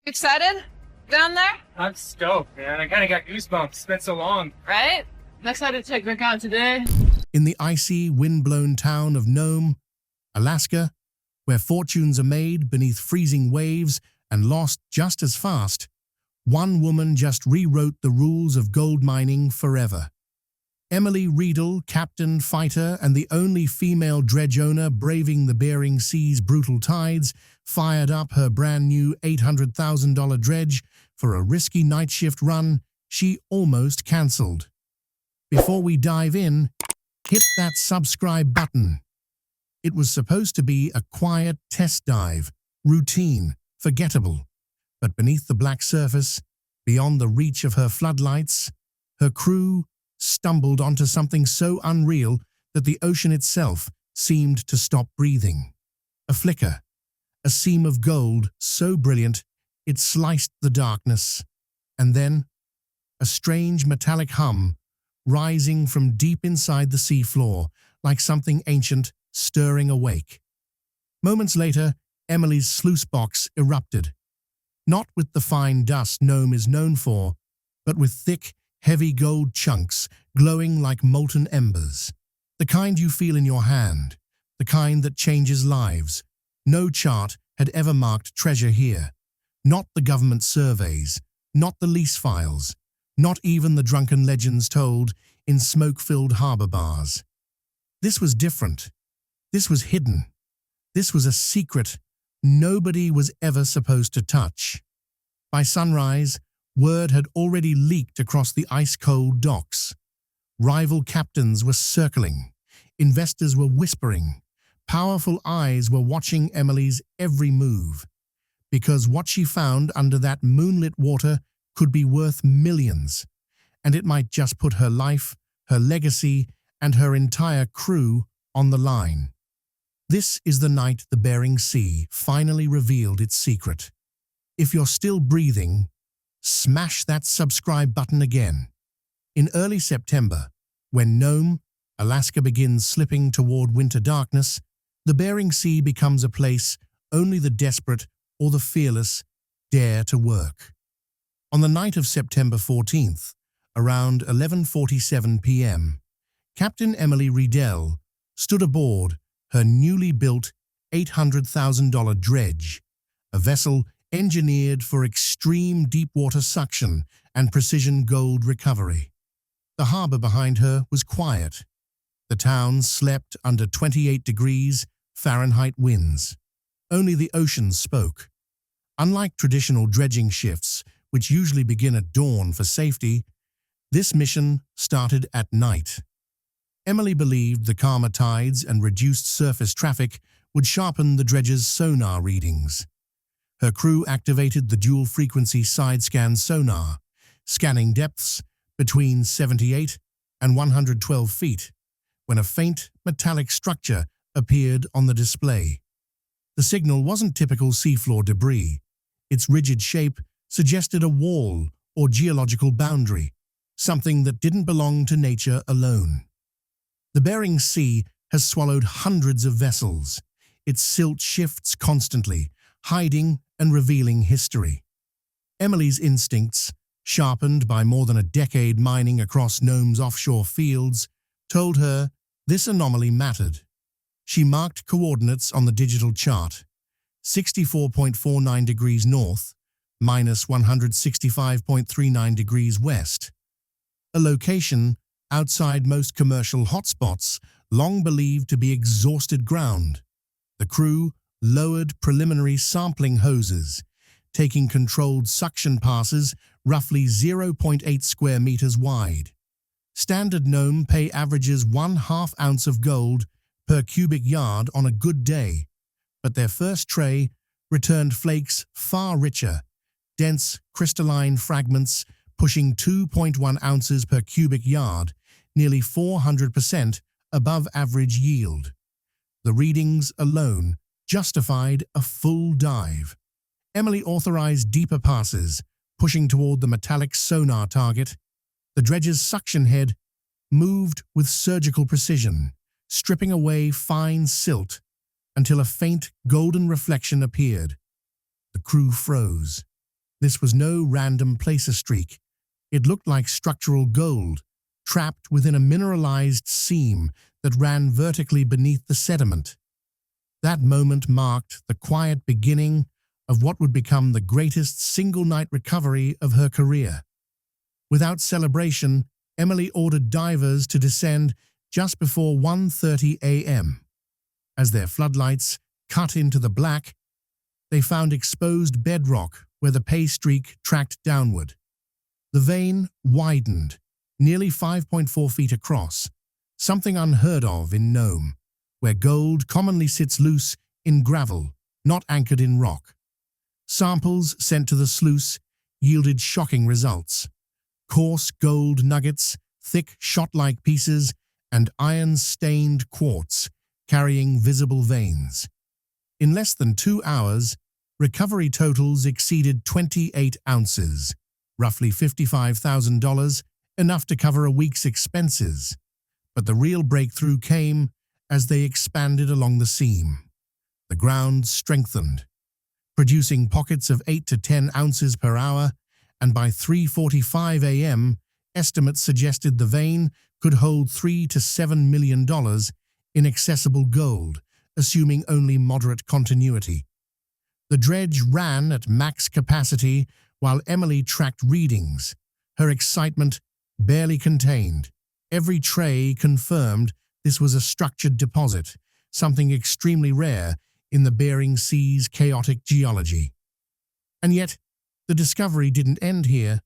Excited? Down there? I'm stoked, man. I kind of got goosebumps. It's been so long. Right? I'm excited to check back out today. In the icy, wind-blown town of Nome, Alaska, where fortunes are made beneath freezing waves and lost just as fast, one woman just rewrote the rules of gold mining forever. Emily Riedel, captain, fighter, and the only female dredge owner braving the Bering Sea's brutal tides, fired up her brand-new $800,000 dredge for a risky night shift run she almost cancelled. Before we dive in, hit that subscribe button. It was supposed to be a quiet test dive, routine, forgettable. But beneath the black surface, beyond the reach of her floodlights, her crew stumbled onto something so unreal that the ocean itself seemed to stop breathing. A flicker, a seam of gold so brilliant it sliced the darkness, and then a strange metallic hum rising from deep inside the seafloor like something ancient stirring awake. Moments later, Emily's sluice box erupted, not with the fine dust Nome is known for, but with thick, heavy gold chunks glowing like molten embers. The kind you feel in your hand, the kind that changes lives. No chart had ever marked treasure here. Not the government surveys, not the lease files, not even the drunken legends told in smoke-filled harbor bars. This was different. This was hidden. This was a secret nobody was ever supposed to touch. By sunrise, word had already leaked across the ice-cold docks. Rival captains were circling. Investors were whispering. Powerful eyes were watching Emily's every move. Because what she found under that moonlit water could be worth millions, and it might just put her life, her legacy, and her entire crew on the line. This is the night the Bering Sea finally revealed its secret. If you're still breathing, smash that subscribe button again. In early September, when Nome, Alaska begins slipping toward winter darkness, the Bering Sea becomes a place only the desperate or the fearless dare to work. On the night of September 14th, around 11:47 p.m., Captain Emily Riedel stood aboard her newly built $800,000 dredge, a vessel engineered for extreme deep-water suction and precision gold recovery. The harbor behind her was quiet. The town slept under 28 degrees Fahrenheit winds. Only the ocean spoke. Unlike traditional dredging shifts, which usually begin at dawn for safety, this mission started at night. Emily believed the calmer tides and reduced surface traffic would sharpen the dredge's sonar readings. Her crew activated the dual-frequency side-scan sonar, scanning depths between 78 and 112 feet, when a faint metallic structure appeared on the display. The signal wasn't typical seafloor debris. Its rigid shape suggested a wall or geological boundary, something that didn't belong to nature alone. The Bering Sea has swallowed hundreds of vessels. Its silt shifts constantly, hiding and revealing history. Emily's instincts, sharpened by more than a decade mining across Nome's offshore fields, told her this anomaly mattered. She marked coordinates on the digital chart: 64.49 degrees north, minus 165.39 degrees west. A location outside most commercial hotspots, long believed to be exhausted ground. The crew lowered preliminary sampling hoses, taking controlled suction passes roughly 0.8 square meters wide. Standard Nome pay averages 1/2 ounce of gold per cubic yard on a good day, but their first tray returned flakes far richer, dense crystalline fragments pushing 2.1 ounces per cubic yard, nearly 400% above average yield. The readings alone justified a full dive. Emily authorized deeper passes, pushing toward the metallic sonar target. The dredge's suction head moved with surgical precision, stripping away fine silt until a faint golden reflection appeared. The crew froze. This was no random placer streak. It looked like structural gold, trapped within a mineralized seam that ran vertically beneath the sediment. That moment marked the quiet beginning of what would become the greatest single-night recovery of her career. Without celebration, Emily ordered divers to descend just before 1:30 a.m. As their floodlights cut into the black, they found exposed bedrock where the pay streak tracked downward. The vein widened, nearly 5.4 feet across, something unheard of in Nome, where gold commonly sits loose in gravel, not anchored in rock. Samples sent to the sluice yielded shocking results. Coarse gold nuggets, thick shot-like pieces, and iron-stained quartz carrying visible veins. In less than 2 hours, recovery totals exceeded 28 ounces, roughly $55,000, enough to cover a week's expenses. But the real breakthrough came as they expanded along the seam. The ground strengthened, producing pockets of 8 to 10 ounces per hour, and by 3:45 a.m., estimates suggested the vein could hold $3 to $7 million in accessible gold, assuming only moderate continuity. The dredge ran at max capacity while Emily tracked readings, her excitement barely contained. Every tray confirmed this was a structured deposit, something extremely rare in the Bering Sea's chaotic geology. And yet, the discovery didn't end here,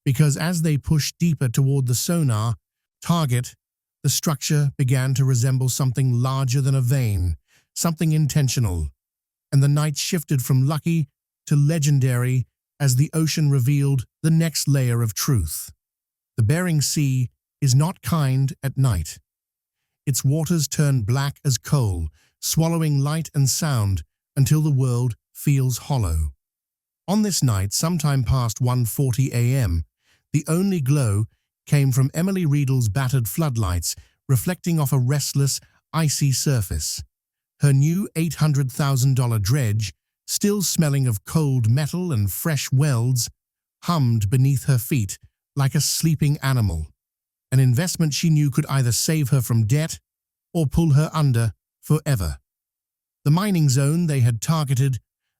because as they pushed deeper toward the sonar target, the structure began to resemble something larger than a vein, something intentional, and the night shifted from lucky to legendary as the ocean revealed the next layer of truth. The Bering Sea is not kind at night. Its waters turn black as coal, swallowing light and sound until the world feels hollow. On this night, sometime past 1:40 a.m., the only glow came from Emily Riedel's battered floodlights reflecting off a restless, icy surface. Her new $800,000 dredge, still smelling of cold metal and fresh welds, hummed beneath her feet like a sleeping animal, an investment she knew could either save her from debt or pull her under forever. The mining zone they had targeted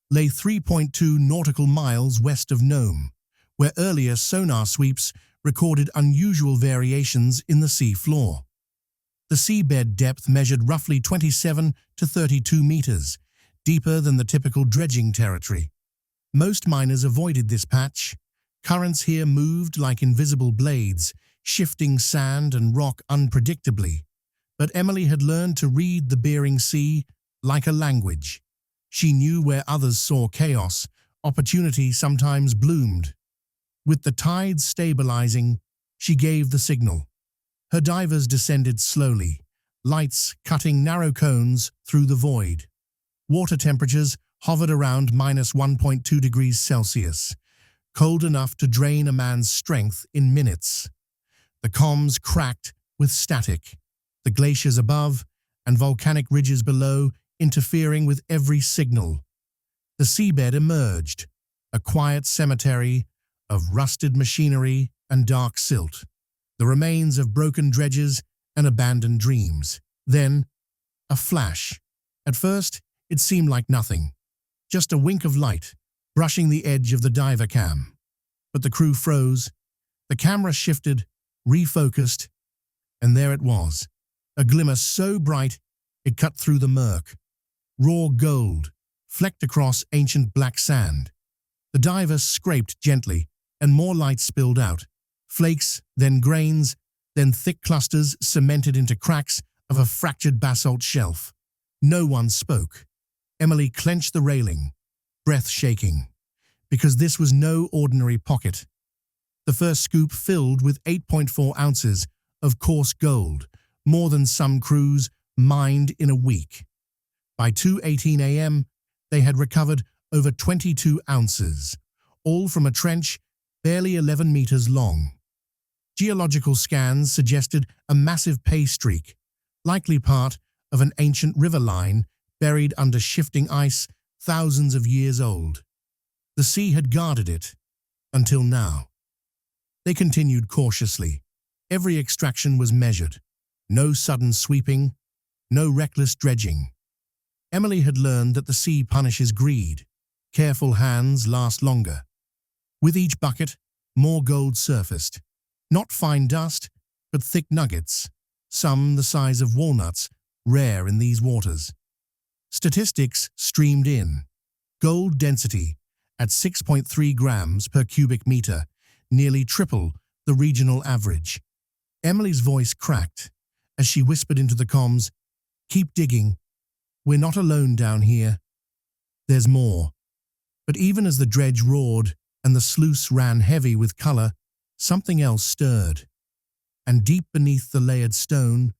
lay 3.2 nautical miles west of Nome, where earlier sonar sweeps recorded unusual variations in the sea floor. The seabed depth measured roughly 27 to 32 meters, deeper than the typical dredging territory. Most miners avoided this patch. Currents here moved like invisible blades, shifting sand and rock unpredictably. But Emily had learned to read the Bering Sea like a language. She knew where others saw chaos, opportunity sometimes bloomed. With the tides stabilizing, she gave the signal. Her divers descended slowly, lights cutting narrow cones through the void. Water temperatures hovered around -1.2 degrees Celsius, cold enough to drain a man's strength in minutes. The comms cracked with static, the glaciers above and volcanic ridges below interfering with every signal. The seabed emerged, a quiet cemetery of rusted machinery and dark silt, the remains of broken dredges and abandoned dreams. Then, a flash. At first, it seemed like nothing, just a wink of light, brushing the edge of the diver cam. But the crew froze, the camera shifted, refocused, and there it was, a glimmer so bright it cut through the murk. Raw gold, flecked across ancient black sand. The diver scraped gently, and more light spilled out. Flakes, then grains, then thick clusters cemented into cracks of a fractured basalt shelf. No one spoke. Emily clenched the railing, breath shaking, because this was no ordinary pocket. The first scoop filled with 8.4 ounces of coarse gold, more than some crews mined in a week. By 2:18 a.m., they had recovered over 22 ounces, all from a trench barely 11 meters long. Geological scans suggested a massive pay streak, likely part of an ancient river line buried under shifting ice thousands of years old. The sea had guarded it, Until now. They continued cautiously. Every extraction was measured. No sudden sweeping, no reckless dredging. Emily had learned that the sea punishes greed. Careful hands last longer. With each bucket, more gold surfaced. Not fine dust, but thick nuggets, some the size of walnuts, rare in these waters. Statistics streamed in. Gold density at 6.3 grams per cubic meter, nearly triple the regional average. Emily's voice cracked as she whispered into the comms, "Keep digging. We're not alone down here. There's more." But even as the dredge roared and the sluice ran heavy with color, something else stirred. And deep beneath the layered stone,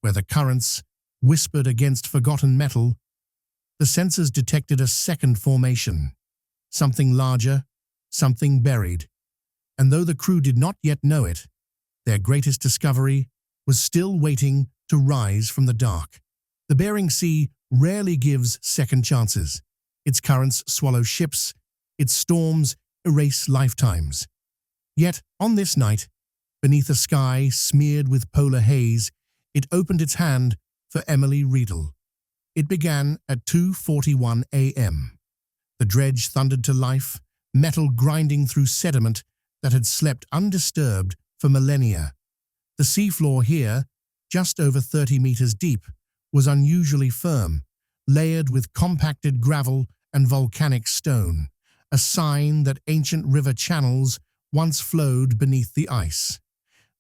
where the currents whispered against forgotten metal, the sensors detected a second formation. Something larger, something buried. And though the crew did not yet know it, their greatest discovery was still waiting to rise from the dark. The Bering Sea rarely gives second chances. Its currents swallow ships, its storms erase lifetimes. Yet, on this night, beneath a sky smeared with polar haze, it opened its hand for Emily Riedel. It began at 2:41 a.m. The dredge thundered to life, metal grinding through sediment that had slept undisturbed for millennia. The seafloor here, just over 30 meters deep, was unusually firm, layered with compacted gravel and volcanic stone, a sign that ancient river channels once flowed beneath the ice.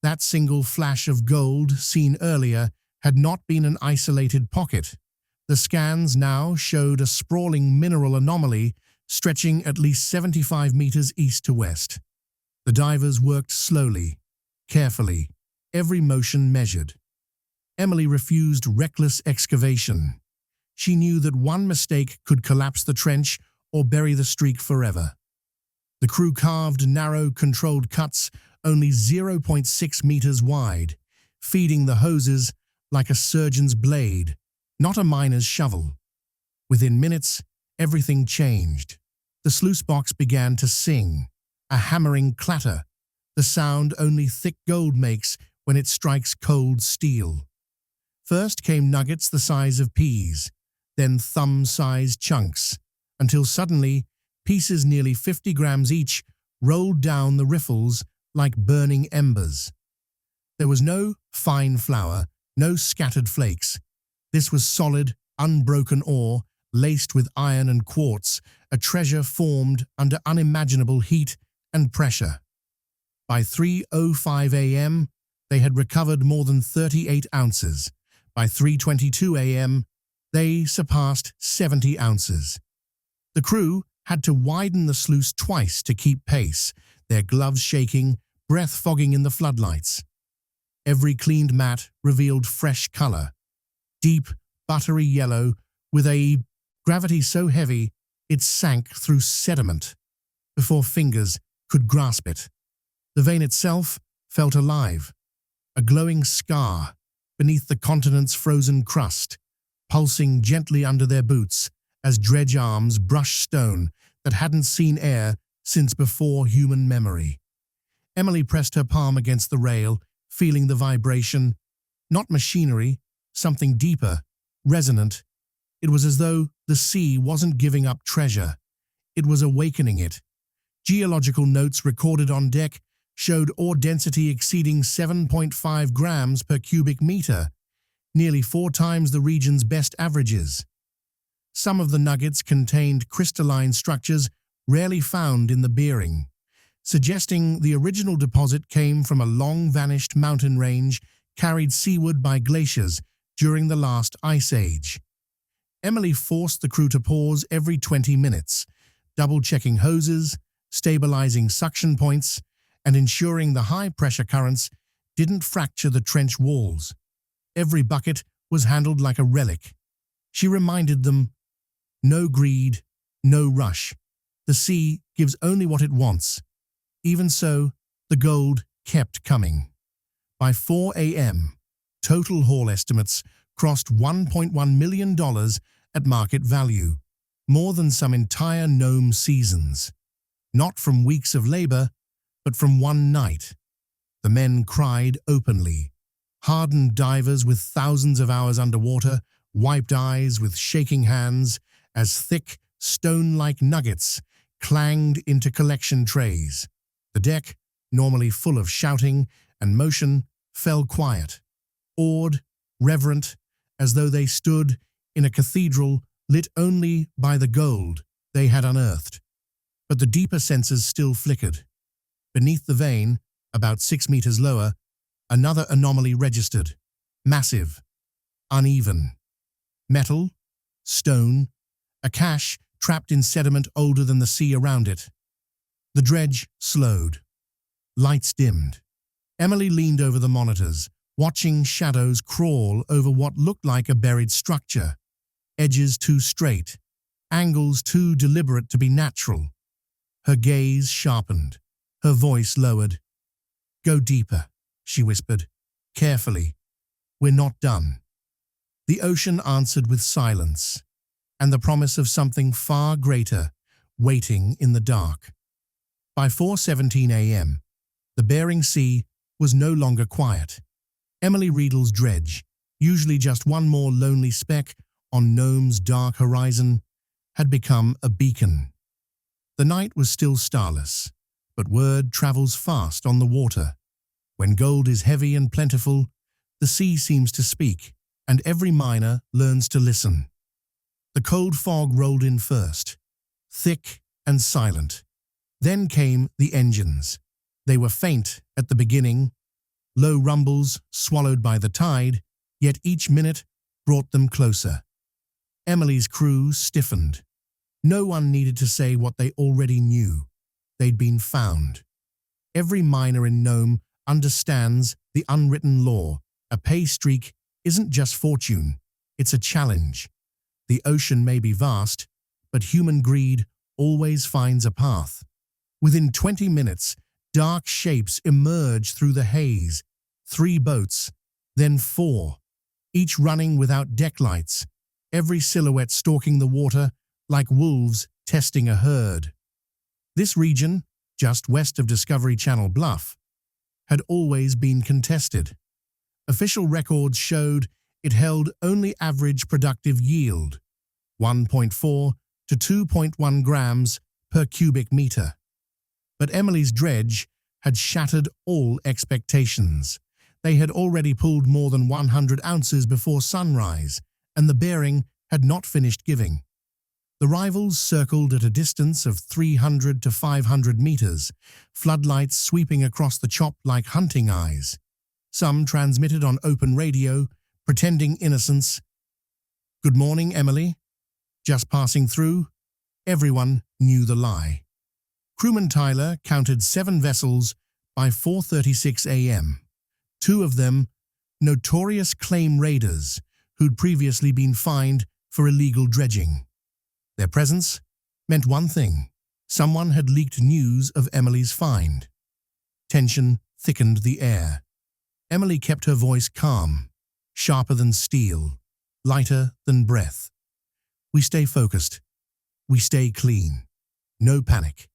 That single flash of gold seen earlier had not been an isolated pocket. The scans now showed a sprawling mineral anomaly stretching at least 75 meters east to west. The divers worked slowly, carefully, every motion measured. Emily refused reckless excavation. She knew that one mistake could collapse the trench or bury the streak forever. The crew carved narrow, controlled cuts only 0.6 meters wide, feeding the hoses like a surgeon's blade, not a miner's shovel. Within minutes, everything changed. The sluice box began to sing, a hammering clatter, the sound only thick gold makes when it strikes cold steel. First came nuggets the size of peas, then thumb-sized chunks, until suddenly pieces nearly 50 grams each rolled down the riffles like burning embers. There was no fine flour, no scattered flakes. This was solid, unbroken ore, laced with iron and quartz, a treasure formed under unimaginable heat and pressure. By 3:05 a.m., they had recovered more than 38 ounces. By 3:22 a.m., they surpassed 70 ounces. The crew had to widen the sluice twice to keep pace, their gloves shaking, breath fogging in the floodlights. Every cleaned mat revealed fresh color, deep, buttery yellow, with a gravity so heavy it sank through sediment before fingers could grasp it. The vein itself felt alive, a glowing scar beneath the continent's frozen crust, pulsing gently under their boots as dredge arms brushed stone that hadn't seen air since before human memory. Emily pressed her palm against the rail, feeling the vibration. Not machinery, something deeper, resonant. It was as though the sea wasn't giving up treasure. It was awakening it. Geological notes recorded on deck showed ore density exceeding 7.5 grams per cubic meter, nearly 4 times the region's best averages. Some of the nuggets contained crystalline structures rarely found in the Bering, suggesting the original deposit came from a long-vanished mountain range carried seaward by glaciers during the last ice age. Emily forced the crew to pause every 20 minutes, double-checking hoses, stabilizing suction points, and ensuring the high-pressure currents didn't fracture the trench walls. Every bucket was handled like a relic. She reminded them, no greed, no rush. The sea gives only what it wants. Even so, the gold kept coming. By 4 a.m., total haul estimates crossed $1.1 million at market value, more than some entire Nome seasons. not from weeks of labor, but from one night. The men cried openly. Hardened divers with thousands of hours underwater wiped eyes with shaking hands as thick, stone-like nuggets clanged into collection trays. The deck, normally full of shouting and motion, fell quiet, awed, reverent, as though they stood in a cathedral lit only by the gold they had unearthed. But the deeper senses still flickered. Beneath the vein, about 6 meters lower, another anomaly registered. Massive, uneven. Metal, stone, a cache trapped in sediment older than the sea around it. The dredge slowed. Lights dimmed. Emily leaned over the monitors, watching shadows crawl over what looked like a buried structure. Edges too straight, angles too deliberate to be natural. Her gaze sharpened, her voice lowered. "Go deeper," she whispered, carefully. "We're not done." The ocean answered with silence, and the promise of something far greater waiting in the dark. By 4:17 a.m., the Bering Sea was no longer quiet. Emily Riedel's dredge, usually just one more lonely speck on Nome's dark horizon, had become a beacon. The night was still starless, but word travels fast on the water. When gold is heavy and plentiful, the sea seems to speak, and every miner learns to listen. The cold fog rolled in first, thick and silent. Then came the engines. They were faint at the beginning, low rumbles swallowed by the tide, yet each minute brought them closer. Emily's crew stiffened. No one needed to say what they already knew. They'd been found. Every miner in Nome understands the unwritten law. A pay streak isn't just fortune, it's a challenge. The ocean may be vast, but human greed always finds a path. Within 20 minutes, dark shapes emerge through the haze. 3 boats, then 4, each running without deck lights, every silhouette stalking the water like wolves testing a herd. This region, just west of Discovery Channel Bluff, had always been contested. Official records showed it held only average productive yield, 1.4 to 2.1 grams per cubic meter. But Emily's dredge had shattered all expectations. They had already pulled more than 100 ounces before sunrise, and the Bering had not finished giving. The rivals circled at a distance of 300 to 500 meters, floodlights sweeping across the chop like hunting eyes. Some transmitted on open radio, pretending innocence. "Good morning, Emily." Just passing through, everyone knew the lie. Crewman Tyler counted 7 vessels by 4:36 a.m. 2 of them notorious claim raiders who'd previously been fined for illegal dredging. Their presence meant one thing: someone had leaked news of Emily's find. Tension thickened the air. Emily kept her voice calm, sharper than steel, lighter than breath. "We stay focused. We stay clean. No panic."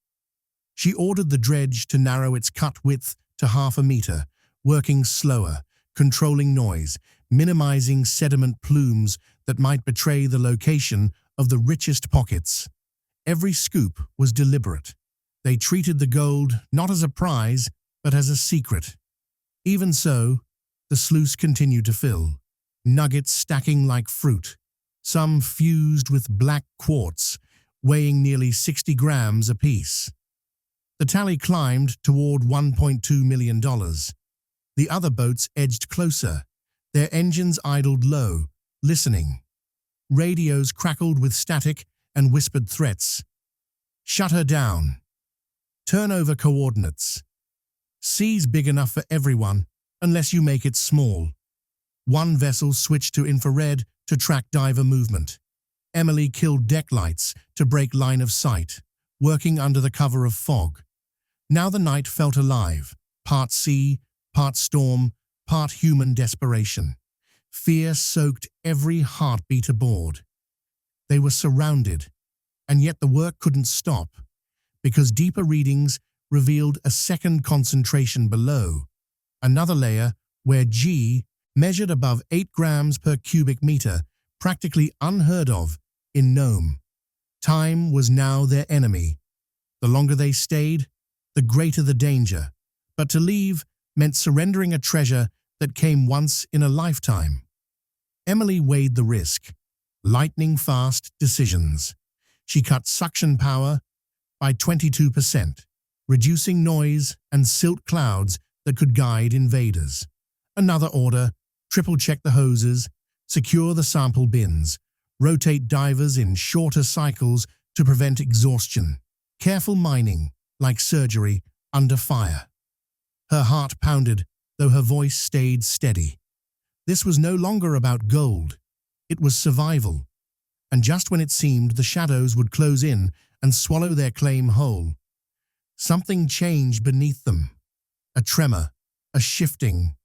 She ordered the dredge to narrow its cut width to 1/2 meter, working slower, controlling noise, minimizing sediment plumes that might betray the location of the richest pockets. Every scoop was deliberate. They treated the gold not as a prize, but as a secret. Even so, the sluice continued to fill, nuggets stacking like fruit, some fused with black quartz, weighing nearly 60 grams apiece. The tally climbed toward $1.2 million. The other boats edged closer, their engines idled low, listening. Radios crackled with static and whispered threats. "Shut her down. Turn over coordinates. Sea's big enough for everyone, unless you make it small." One vessel switched to infrared to track diver movement. Emily killed deck lights to break line of sight, working under the cover of fog. Now the night felt alive, part sea, part storm, part human desperation. Fear soaked every heartbeat aboard. They were surrounded, and yet the work couldn't stop, because deeper readings revealed a second concentration below, another layer where G measured above 8 grams per cubic meter, practically unheard of in Nome. Time was now their enemy. The longer they stayed, the greater the danger. But to leave meant surrendering a treasure that came once in a lifetime. Emily weighed the risk. Lightning-fast decisions. She cut suction power by 22%, reducing noise and silt clouds that could guide invaders. Another order: triple-check the hoses, secure the sample bins, rotate divers in shorter cycles to prevent exhaustion. Careful mining, like surgery, under fire. Her heart pounded, though her voice stayed steady. This was no longer about gold. It was survival. And just when it seemed the shadows would close in and swallow their claim whole, something changed beneath them. A tremor, a shifting,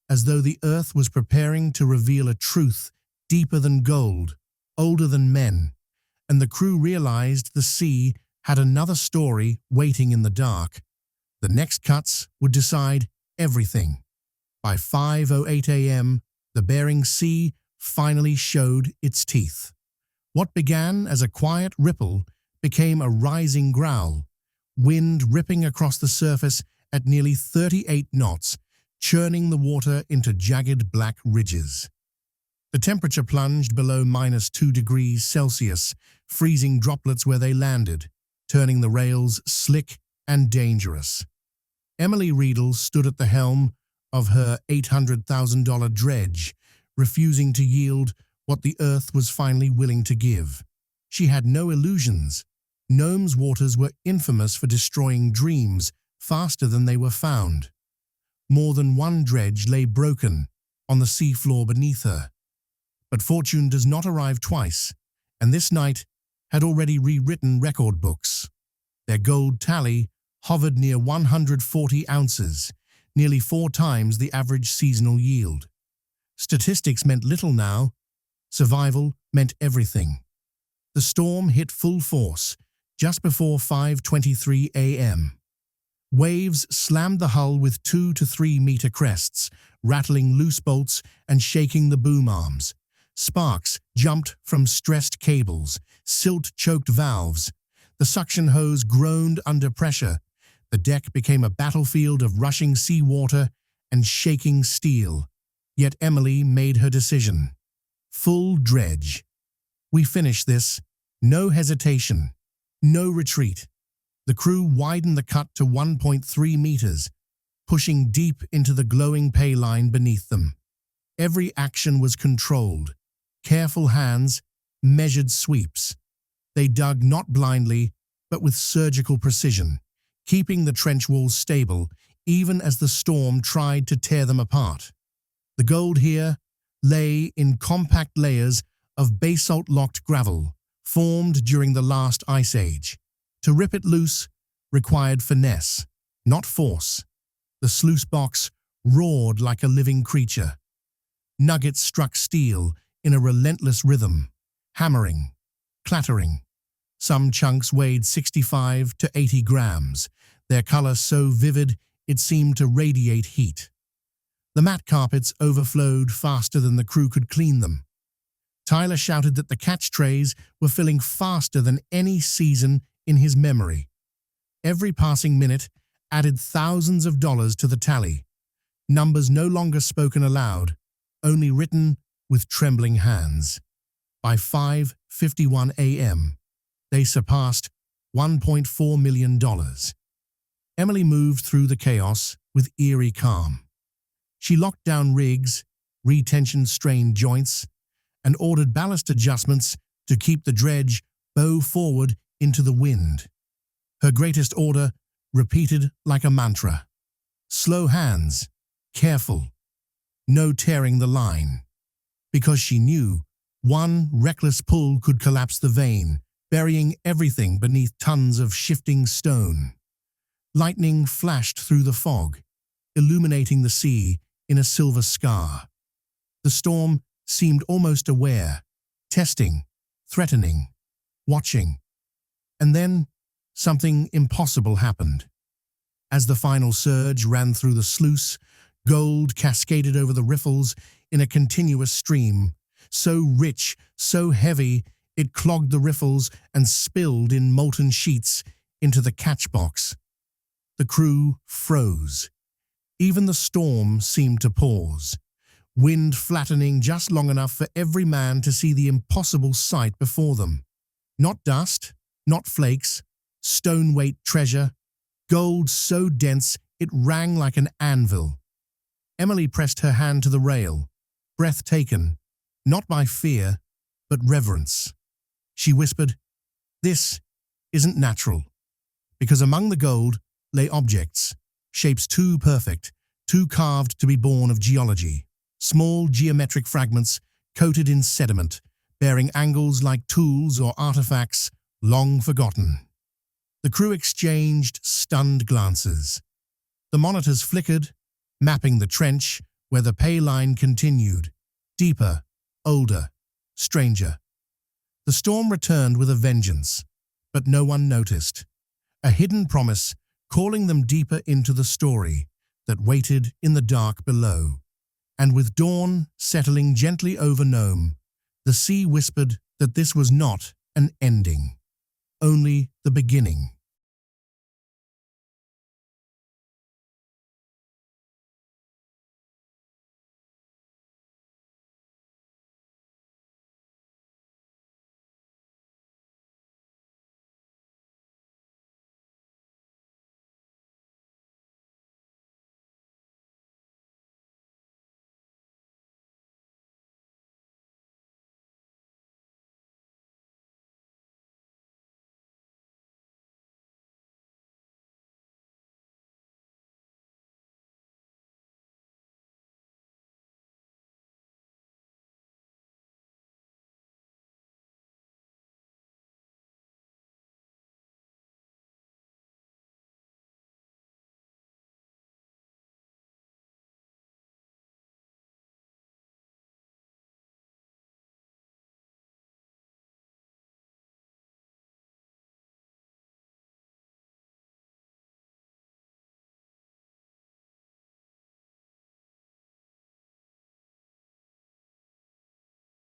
as though the earth was preparing to reveal a truth deeper than gold, older than men, and the crew realized the sea had another story waiting in the dark. The next cuts would decide everything. By 5:08 a.m., the Bering Sea finally showed its teeth. What began as a quiet ripple became a rising growl, wind ripping across the surface at nearly 38 knots, churning the water into jagged black ridges. The temperature plunged below -2 degrees Celsius, freezing droplets where they landed, turning the rails slick and dangerous. Emily Riedel stood at the helm of her $800,000 dredge, refusing to yield what the earth was finally willing to give. She had no illusions. Nome's waters were infamous for destroying dreams faster than they were found. More than one dredge lay broken on the seafloor beneath her. But fortune does not arrive twice, and this night had already rewritten record books. Their gold tally hovered near 140 ounces, nearly 4 times the average seasonal yield. Statistics meant little now. Survival meant everything. The storm hit full force just before 5:23 a.m. Waves slammed the hull with 2 to 3 meter crests, rattling loose bolts and shaking the boom arms. Sparks jumped from stressed cables, silt-choked valves. The suction hose groaned under pressure. The deck became a battlefield of rushing seawater and shaking steel. Yet Emily made her decision. Full dredge. We finish this. No hesitation. No retreat. The crew widened the cut to 1.3 meters, pushing deep into the glowing pay line beneath them. Every action was controlled. Careful hands, measured sweeps. They dug not blindly, but with surgical precision, keeping the trench walls stable even as the storm tried to tear them apart. The gold here lay in compact layers of basalt-locked gravel, formed during the last ice age. To rip it loose required finesse, not force. The sluice box roared like a living creature. Nuggets struck steel in a relentless rhythm, hammering, clattering. Some chunks weighed 65 to 80 grams, their color so vivid it seemed to radiate heat. The mat carpets overflowed faster than the crew could clean them. Tyler shouted that the catch trays were filling faster than any season in his memory. Every passing minute added thousands of dollars to the tally, numbers no longer spoken aloud, only written with trembling hands. By 5:51 a.m., they surpassed $1.4 million. Emily moved through the chaos with eerie calm. She locked down rigs, retension strained joints, and ordered ballast adjustments to keep the dredge bow forward into the wind. Her greatest order repeated like a mantra. Slow hands, careful, no tearing the line. Because she knew one reckless pull could collapse the vane, burying everything beneath tons of shifting stone. Lightning flashed through the fog, illuminating the sea in a silver scar. The storm seemed almost aware, testing, threatening, watching. And then something impossible happened. As the final surge ran through the sluice, gold cascaded over the riffles in a continuous stream, so rich, so heavy, it clogged the riffles and spilled in molten sheets into the catchbox. The crew froze. Even the storm seemed to pause, wind flattening just long enough for every man to see the impossible sight before them. Not dust, not flakes, stone-weight treasure, gold so dense it rang like an anvil. Emily pressed her hand to the rail, breath taken, not by fear, but reverence. She whispered, "This isn't natural," because among the gold lay objects, shapes too perfect, too carved to be born of geology, small geometric fragments coated in sediment, bearing angles like tools or artifacts long forgotten. The crew exchanged stunned glances. The monitors flickered, mapping the trench where the pay line continued, deeper, older, stranger. The storm returned with a vengeance, but no one noticed. A hidden promise calling them deeper into the story that waited in the dark below. And with dawn settling gently over Nome, the sea whispered that this was not an ending, only the beginning.